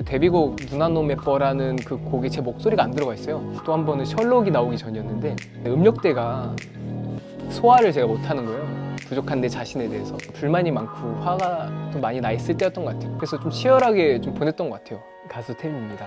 데뷔곡 누나노 메뻐라는 그 곡에 제 목소리가 안 들어가 있어요. 또 한 번은 셜록이 나오기 전이었는데 음역대가 소화를 제가 못하는 거예요. 부족한 내 자신에 대해서 불만이 많고 화가 좀 많이 나 있을 때였던 것 같아요. 그래서 좀 치열하게 좀 보냈던 것 같아요. 가수 템입니다.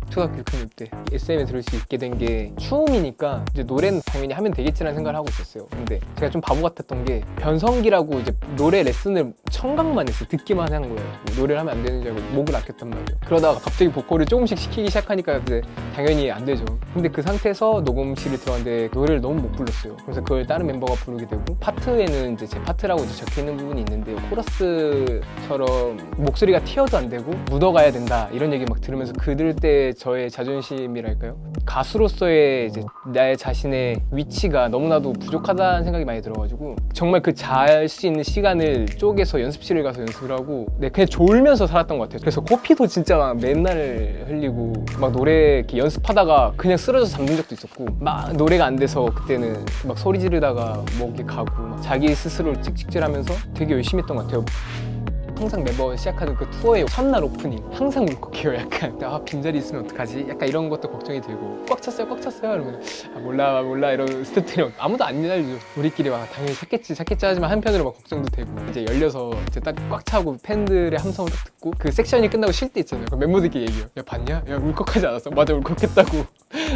초등학교 6학년 때 SM에 들을 수 있게 된 게 추움이니까 이제 노래는 당연히 하면 되겠지라는 생각을 하고 있었어요. 근데 제가 좀 바보 같았던 게 변성기라고 이제 노래 레슨을 청각만 했어요. 듣기만 한 거예요. 노래를 하면 안 되는 줄 알고 목을 아꼈단 말이에요. 그러다가 갑자기 보컬을 조금씩 시키기 시작하니까 이제 당연히 안 되죠. 근데 그 상태에서 녹음실에 들어갔는데 노래를 너무 못 불렀어요. 그래서 그걸 다른 멤버가 부르게 되고 파트에는 이제 제 파트라고 이제 적혀 있는 부분이 있는데 코러스처럼 목소리가 튀어도 안 되고 묻어가야 된다 이런 얘기 막 들으면서 그들 때 저의 자존심이랄까요? 가수로서의 이제 나의 자신의 위치가 너무나도 부족하다는 생각이 많이 들어가지고 정말 그 잘 수 있는 시간을 쪼개서 연습실을 가서 연습을 하고 그냥 졸면서 살았던 것 같아요. 그래서 코피도 진짜 막 맨날 흘리고 막 노래 이렇게 연습하다가 그냥 쓰러져서 잠든 적도 있었고 막 노래가 안 돼서 그때는 막 소리 지르다가 목이 가고 막 자기 스스로를 찍찍질하면서 되게 열심히 했던 것 같아요. 항상 매번 시작하는 그 투어의 첫날 오프닝 항상 울컥해요. 약간 빈자리 있으면 어떡하지? 약간 이런 것도 걱정이 들고 꽉 찼어요 이러면 몰라 이런 스태프들이 아무도 안 알려줘. 우리끼리 막 당연히 찾겠지 하지만 한편으로 막 걱정도 되고 이제 열려서 이제 딱 꽉 차고 팬들의 함성을 딱 듣고 그 섹션이 끝나고 쉴 때 있잖아요. 그럼 멤버들끼리 얘기해요. 야 봤냐? 야 울컥하지 않았어? 맞아 울컥했다고.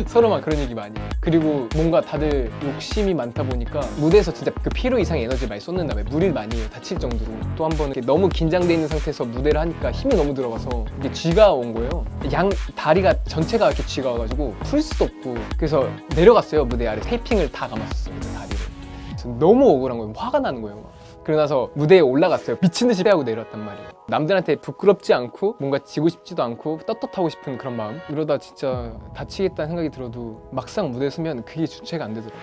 서로 막 그런 얘기 많이 해요. 그리고 뭔가 다들 욕심이 많다 보니까 무대에서 진짜 그 필요 이상의 에너지를 많이 쏟는 다음에 무리를 많이 해요. 다칠 정도로. 또 한 번은 너무 긴장돼 있는 상태에서 무대를 하니까 힘이 너무 들어가서 이게 쥐가 온 거예요. 양 다리가 전체가 이렇게 쥐가 와가지고 풀 수도 없고 그래서 내려갔어요. 무대 아래 테이핑을 다 감았었어요. 그 다리를. 너무 억울한 거예요. 화가 나는 거예요. 그러고 나서 무대에 올라갔어요. 미친 듯이 빼하고 내려왔단 말이에요. 남들한테 부끄럽지 않고 뭔가 지고 싶지도 않고 떳떳하고 싶은 그런 마음. 이러다 진짜 다치겠다는 생각이 들어도 막상 무대에 서면 그게 주체가 안 되더라고요.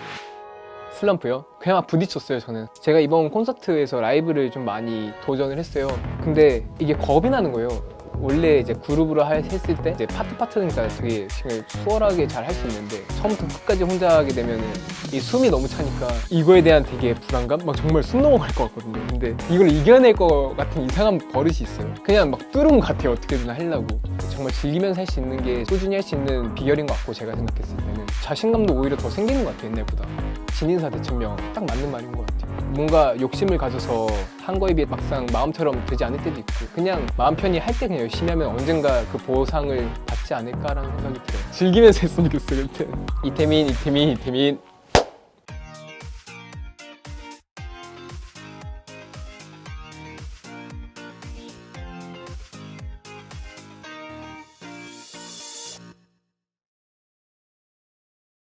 슬럼프요? 그냥 막 부딪혔어요. 저는 제가 이번 콘서트에서 라이브를 좀 많이 도전을 했어요. 근데 이게 겁이 나는 거예요. 원래 이제 그룹으로 했을 때 이제 파트니까 되게 수월하게 잘 할 수 있는데 처음부터 끝까지 혼자 하게 되면은 이 숨이 너무 차니까 이거에 대한 되게 불안감? 막 정말 숨 넘어갈 것 같거든요. 근데 이걸 이겨낼 것 같은 이상한 버릇이 있어요. 그냥 막 뚫은 것 같아요. 어떻게든 하려고. 정말 즐기면서 할 수 있는 게 꾸준히 할 수 있는 비결인 것 같고 제가 생각했을 때는 자신감도 오히려 더 생기는 것 같아요. 옛날보다. 진인사 대천명 딱 맞는 말인 것 같아요. 뭔가 욕심을 가져서 한 거에 비해 막상 마음처럼 되지 않을 때도 있고 그냥 마음 편히 할 때 그냥 열심히 하면 언젠가 그 보상을 받지 않을까라는 생각이 들어요. 즐기면서 했으면 좋겠어요. 이태민